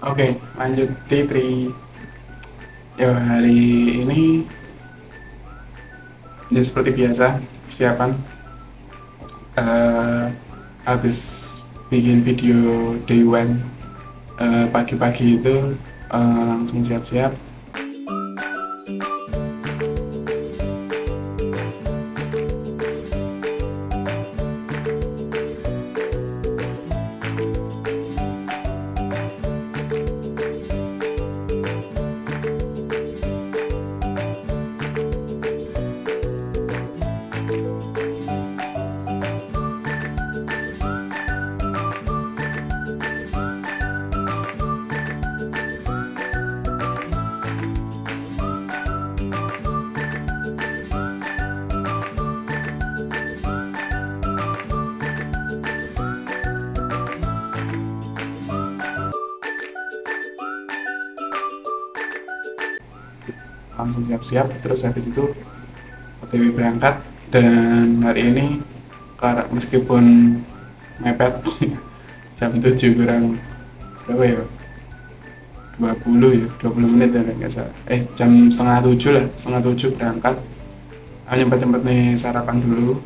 Oke, lanjut day 3. Ya, hari ini ya seperti biasa persiapan. eh Habis bikin video day one, pagi-pagi itu langsung siap-siap. Langsung siap-siap, terus habis itu OTW berangkat. Dan hari ini meskipun mepet jam 7 kurang berapa ya, 20 ya, 20 menit ya nggak salah, jam setengah 7 lah, setengah 7 berangkat. Nyempet-nyempet nih sarapan dulu.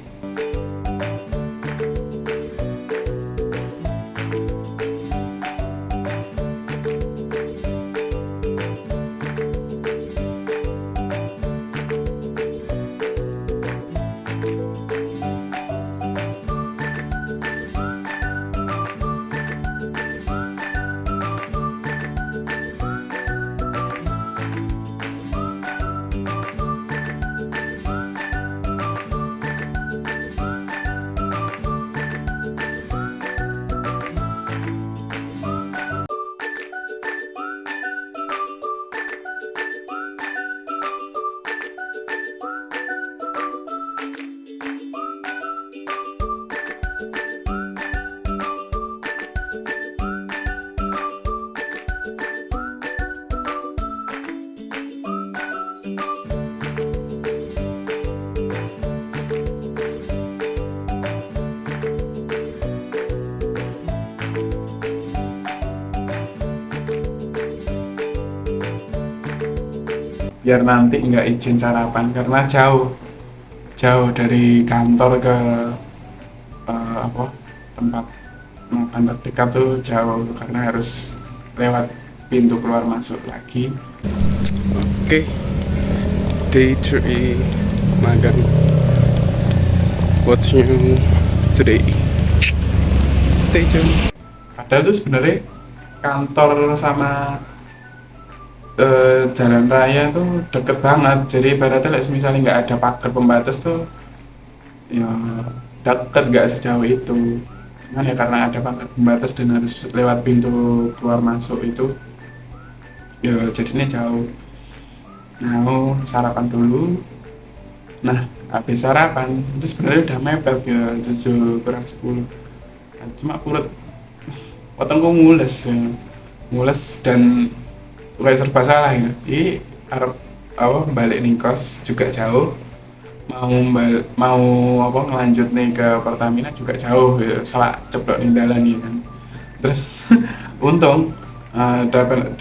Biar nanti nggak izin sarapan karena jauh jauh dari kantor ke apa, tempat makan terdekat tuh jauh, karena harus lewat pintu keluar masuk lagi. Oke, day 3 magang. What's new today? Stay tuned. Padahal tuh sebenarnya kantor sama jalan raya tuh deket banget, jadi ibaratnya misalnya nggak ada pagar pembatas tuh ya deket, nggak sejauh itu. Cuman ya karena ada pagar pembatas dan harus lewat pintu keluar masuk itu, ya jadinya jauh. Nah, mau sarapan dulu. Nah, habis sarapan itu sebenarnya udah mepet ya, 7 kurang 10. Nah, cuma perut potongku mules ya. Mules dan kayak serba salah ya. Ini harap apa, balik nih kos juga jauh. Mau apa, ngelanjut nih ke Pertamina juga jauh ya, salah ceplok nih dalan nih kan. Terus untung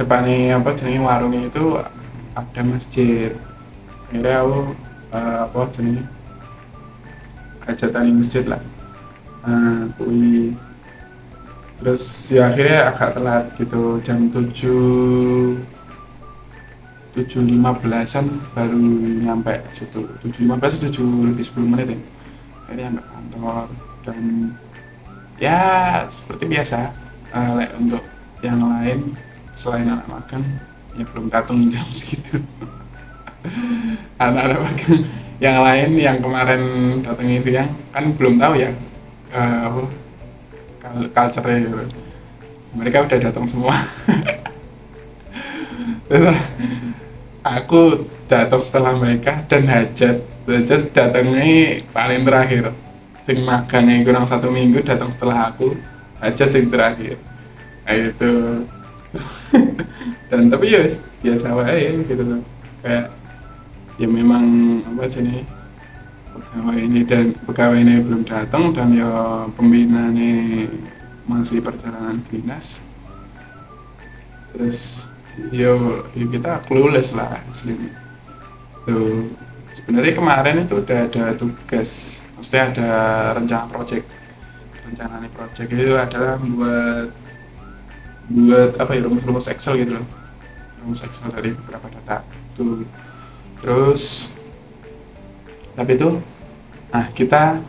depannya apa jenenge warungnya itu ada masjid. Akhirnya aku apa jenenge hajatan di masjid lah. Kui terus ya akhirnya agak telat gitu, jam 7.15-an baru nyampe situ. 7.15, 7 lebih 10 menit ya akhirnya nyampe kantor. Dan ya seperti biasa, untuk yang lain selain anak magang ya belum datang jam segitu. Anak-anak magang yang lain yang kemarin datangnya siang kan belum tahu ya apa culture-nya gitu. Mereka udah datang semua. Terus aku datang setelah mereka, dan hajat datangnya paling terakhir. Sing magangnya kurang 1 minggu datang setelah aku, hajat sing terakhir. Nah, itu. Dan tapi ya biasa wae gitu loh. Kayak ya memang apa sih nih, pegawai ini belum datang, dan ya pembina ini masih perjalanan dinas. Terus yo kita clueless lah aslinya tuh. Sebenarnya kemarin itu udah ada tugas, maksudnya ada rencana nih project itu adalah buat buat apa ya, rumus-rumus Excel gitu loh, rumus Excel dari beberapa data tuh. Terus tapi itu, nah kita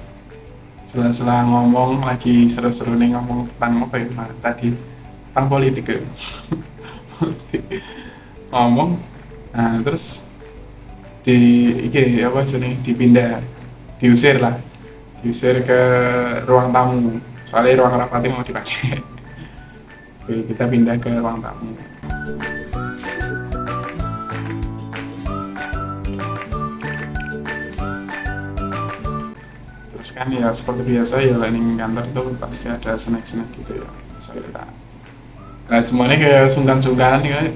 sela-sela ngomong lagi seru-seru nih ngomong tentang apa ya, tadi tentang politik ya. Ngomong, nah terus di iki apa sih nih, dipindah, diusir ke ruang tamu, soalnya ruang rapatnya mau dipakai. Oke, kita pindah ke ruang tamu. Terus kan ya seperti biasa ya, landing kantor itu pasti ada snack-snack gitu ya. Terus kita, nah semuanya kayak sungkan-sungkanan ya,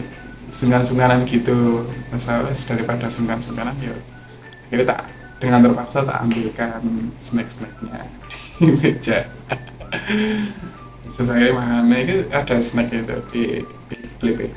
sungkan-sungkanan gitu. Masalah daripada sungkan-sungkanan ya, akhirnya tak, dengan terpaksa tak ambilkan snack-snacknya di meja. Selesai makan itu ada snack itu di klip ya.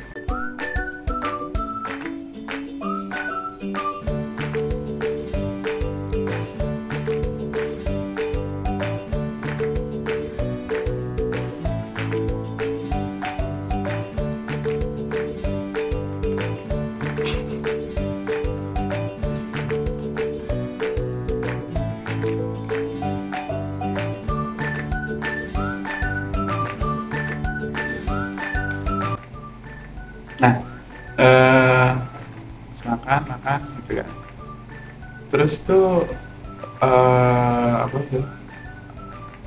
Nah, eh makan makan gitu kan. Terus itu apa itu?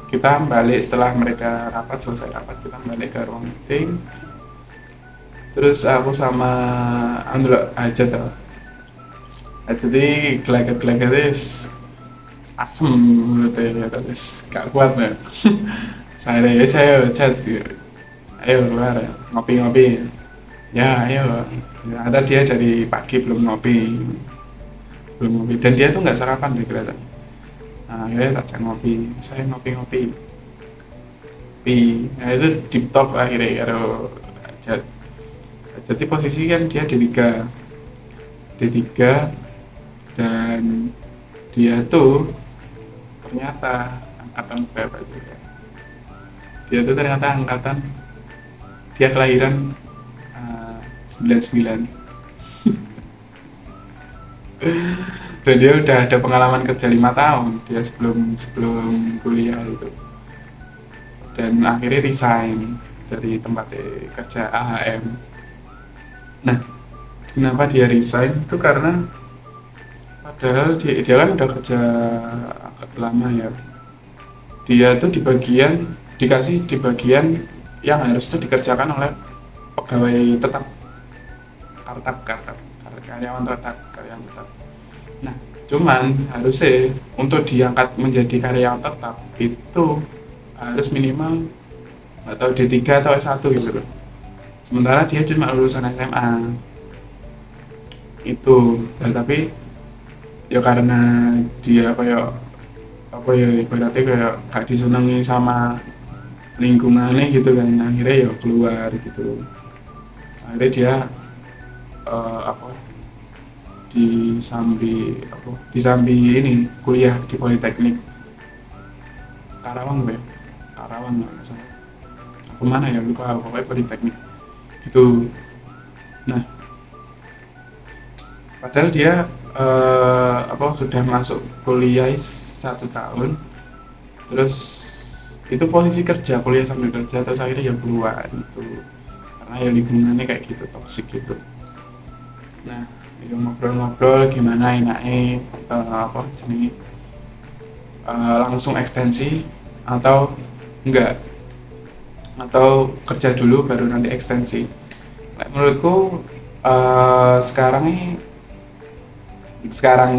Kita balik setelah mereka rapat, selesai rapat kita balik ke ruang meeting. Terus aku sama anu aja tuh. Nah, jadi gelagat-gelagat asem mulutnya ya, terus gak kuat ya. Saya chat gitu. Ayo keluar ya, ngopi-ngopi. Ya ayo. Ternyata dia dari pagi belum ngopi, dan dia tuh nggak sarapan deh kelihatan. Nah, akhirnya tak ajak ngopi, saya ngopi-ngopi. Nah itu deep talk akhirnya karo Ajat. Jadi posisi kan dia D3 dan dia tuh ternyata angkatan berapa juga. Dia tuh ternyata angkatan, dia kelahiran 99. Dan dia udah ada pengalaman kerja 5 tahun dia sebelum sebelum kuliah itu, dan akhirnya resign dari tempat kerja AHM. Nah, kenapa dia resign itu karena padahal dia kan udah kerja agak lama ya, dia tuh dikasih di bagian yang harus itu dikerjakan oleh pegawai tetap, karyawan tetap. Nah, cuman harusnya untuk diangkat menjadi karyawan tetap itu harus minimal atau D3 atau S1 gitu loh. Sementara dia cuma lulusan SMA itu. Nah, tapi ya karena dia kayak apa ya, ibaratnya kayak gak disenangi sama lingkungannya gitu kan, akhirnya ya keluar gitu. Akhirnya dia apa disambi ini kuliah di Politeknik Karawang ya, Karawang nggak salah, apa mana ya lupa, pokoknya Politeknik gitu. Nah, padahal dia sudah masuk kuliah 1 tahun, terus itu posisi kerja, kuliah sambil kerja, terus akhirnya ya keluar itu karena ya lingkungannya kayak gitu, toksik gitu. Nah, ya ngobrol-ngobrol gimana enaknya langsung ekstensi atau enggak, atau kerja dulu baru nanti ekstensi. Nah, menurutku sekarang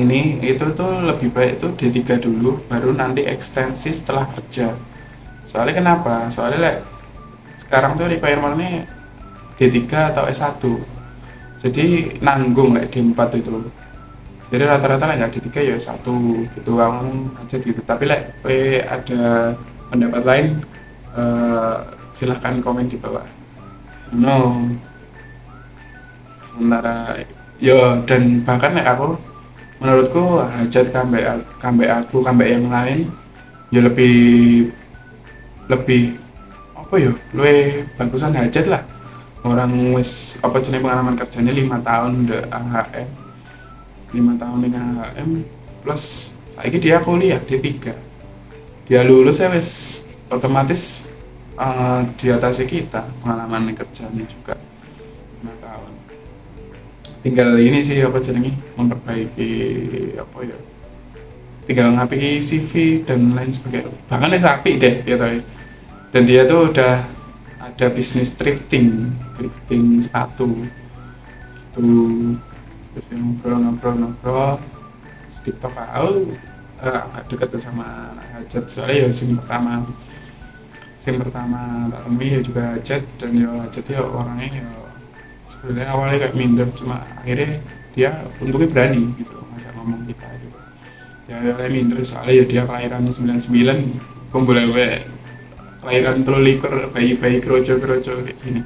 ini itu tuh lebih baik tuh D3 dulu baru nanti ekstensi setelah kerja. Soalnya kenapa? Soalnya sekarang tuh requirement-nya D3 atau S1. Jadi nanggung D4 itu. Jadi rata-rata lah ya D3 ya S1 gitu, kamu aja gitu. Tapi ada pendapat lain, silahkan komen di bawah. No. sementara yo dan bahkan aku menurutku hajat kambek yang lain ya lebih lebih apa ya luwe bagusan hajat lah orang wis apa jenis pengalaman kerjanya 5 tahun de AHM 5 tahun dengan AHM plus saiki dia kuliah D3 dia lulus ya wis otomatis di atas kita pengalaman kerjanya juga 5 tahun tinggal ini sih apa jenenge memperbaiki apa ya tinggal ngapiki CV dan lain sebagainya bahkan ya sapi deh gitu ya dan dia tuh udah ada bisnis thrifting sepatu gitu terus yang ngobrol TikTok aku agak dekat sama Hajat soalnya ya sing pertama tak temui ya juga Hajat dan ya Hajat ya orangnya ya sebenarnya awalnya kayak minder cuma akhirnya dia untungnya berani gitu ngajak ngomong kita gitu ya awalnya minder soalnya ya dia kelahiran 99 kumpul kelahiran 23 bayi-bayi kroco-kroco kayak gini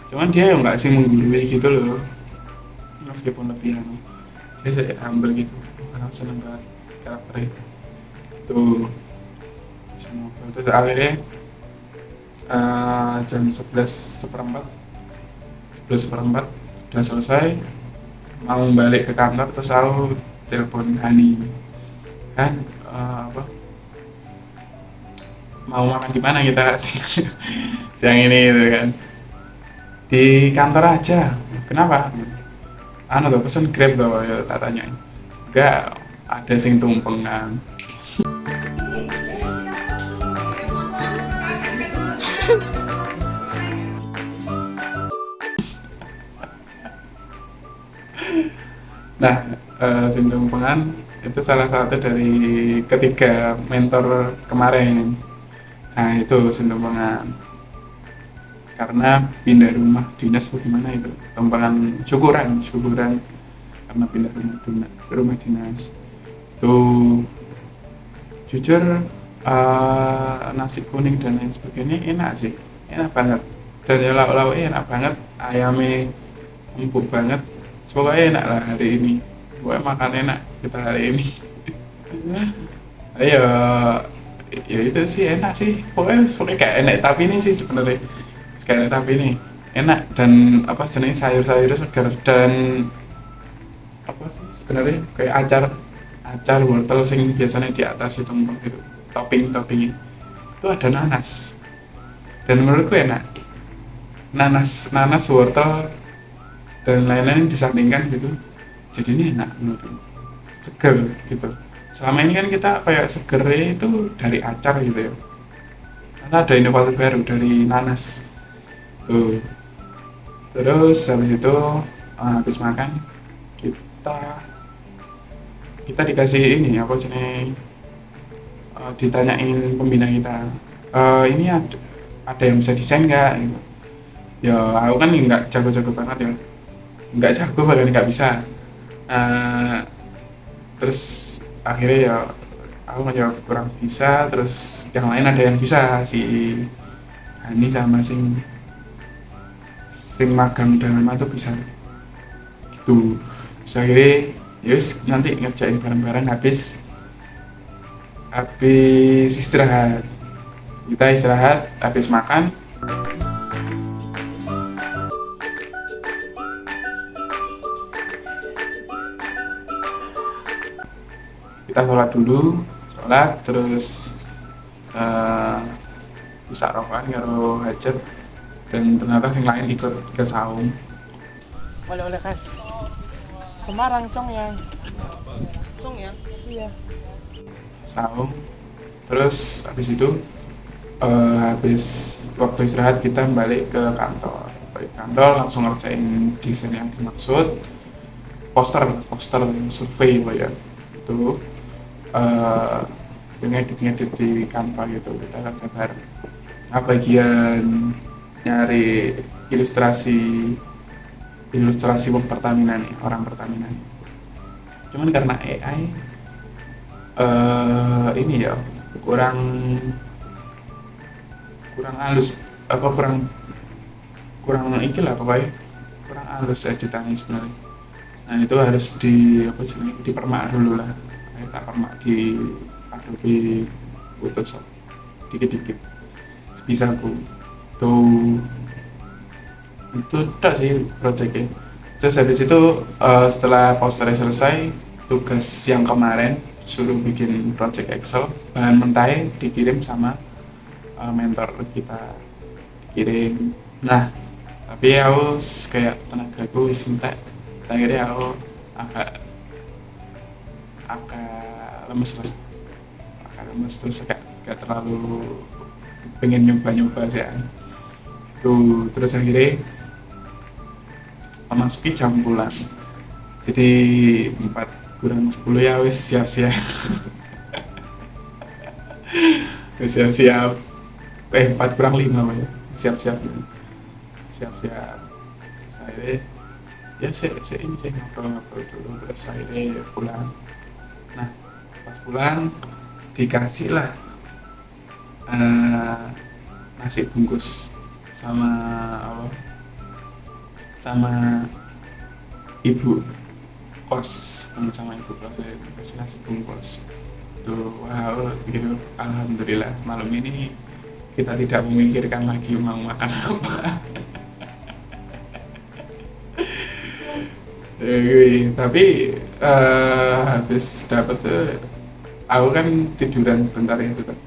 cuman dia ya nggak sih menggurui gitu loh meskipun lebih dia saya humble gitu karena seneng banget karakternya tuh bisa ngobrol terus akhirnya jam 11 seperempat udah selesai mau balik ke kantor terus aku telepon Hani kan apa mau makan di mana kita siang ini gitu kan di kantor aja kenapa tuh pesen Grab tuh ya tak tanyain enggak ada sing tumpeng kan nah sing tumpengan itu salah satu dari ketiga mentor kemarin nah itu sing tumpengan karena pindah rumah dinas bagaimana itu tumpangan syukuran karena pindah rumah dinas tuh jujur nasi kuning dan lain sebagainya enak sih enak banget dan ya lauk-lauknya enak banget ayamnya empuk banget pokoknya enak lah hari ini pokoknya makan enak kita hari ini ayo ya itu sih enak sih pokoknya kayak enak tapi ini sih sebenarnya sekali tapi ini enak dan apa jenis sayur-sayur segar dan apa sih sebenarnya kayak acar wortel sing biasanya di atas itu gitu toppingnya itu ada nanas dan menurutku enak nanas wortel dan lain-lain disandingkan gitu jadi ini enak menurutku seger gitu selama ini kan kita kayak segernya itu dari acar gitu ya karena ada inovasi baru dari nanas tuh terus habis itu habis makan kita dikasih ini apa sih ditanyain pembina kita ini ada yang bisa desain nggak gitu. Ya aku kan nggak jago-jago banget ya nggak jago bahkan nggak bisa terus akhirnya ya aku ngejawab kurang bisa terus yang lain ada yang bisa si Hani sama sing magang dan lama tuh bisa gitu terus akhirnya yus nanti ngerjain bareng-bareng habis istirahat kita istirahat habis makan kita sholat terus bisa rokokan karo Hajat dan ternyata yang lain ikut ke saung oleh-oleh khas Semarang cong ya iya saung terus habis itu habis waktu istirahat kita balik ke kantor langsung ngerjain desain yang dimaksud poster survei ya itu ngedit di Canva gitu kita kerja bareng bagian nyari ilustrasi Pertamina nih orang Pertamina nih. Cuman karena AI ini ya kurang halus apa kurang iki lah pokoknya kurang halus editannya sebenarnya. Nah itu harus di apa sih, dipermak dulu lah. Kayak tak permak di Adobe Photoshop dikit-dikit sebisaku tuh. Itu tak sih projectnya. Terus habis itu setelah posternya selesai, tugas yang kemarin suruh bikin project Excel, bahan mentahnya dikirim sama mentor kita, dikirim. Nah tapi aku kayak tenagaku wis entek, akhirnya aku agak agak lemes lah, agak lemes, terus agak terlalu pengen nyoba-nyoba sih tuh. Terus akhirnya memasuki jam pulang, jadi 4 kurang 10 ya wis siap-siap. Wis siap-siap 4 kurang 5 ya, siap-siap siap-siap. Terus akhirnya ya saya ngobrol-ngobrol dulu, terus akhirnya pulang. Nah pas pulang dikasih lah nasi bungkus sama apa, sama ibu kos, sama ibu kos saya kasih nasi bungkus tuh. Wow gitu, alhamdulillah malam ini kita tidak memikirkan lagi mau makan apa. Tapi habis dapet tuh aku kan tiduran bentar itu kan,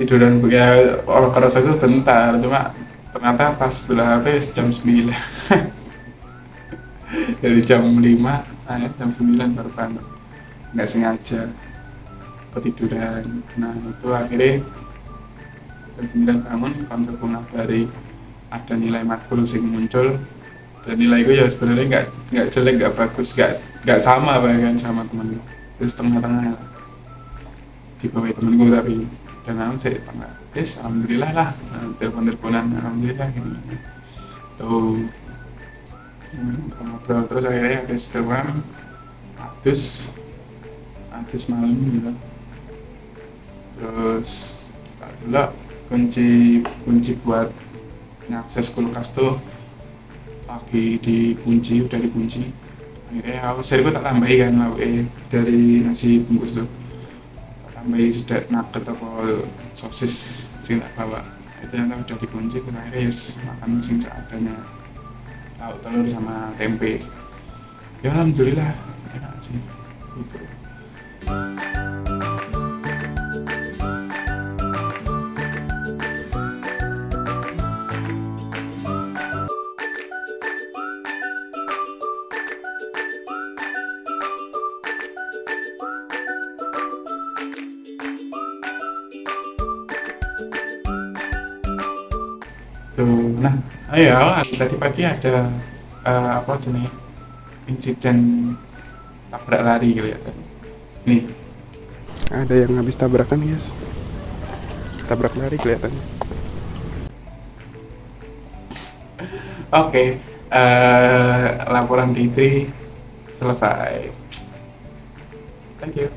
tiduran ya orang kerasa itu bentar, cuma ternyata pas setelah habis jam 9. Dari jam 5 jam 9 baru bangun, nggak sengaja ketiduran. Nah itu akhirnya jam 9 bangun, kantorku ngabari ada nilai matkul sing muncul, dan nilaiku ya sebenarnya nggak jelek, nggak bagus, nggak sama bahkan sama temenku, terus tengah-tengah lah, di bawah temenku. Tapi dan aku sih tengah, alhamdulillah lah. Telepon-teleponan alhamdulillah gini tuh, ngobrol. Terus akhirnya habis telepon adus malam gitu. Terus tak dulu kunci buat ngakses kulkas tuh lagi udah dikunci. Akhirnya aku seriku tak tambahi kan lauk dari nasi bungkus tuh, tak tambahi sudah nugget atau sosis sing tak bawa. Itu ternyata udah dikunci. Terus akhirnya makan sing seadanya, lauk telur sama tempe. Ya alhamdulillah enak sih gitu. Tuh, nah, ayo tadi pagi ada apa jenis insiden tabrak lari kelihatan. Nih, ada yang habis tabrakan guys, tabrak lari kelihatan. Oke, laporan D3 selesai. Thank you.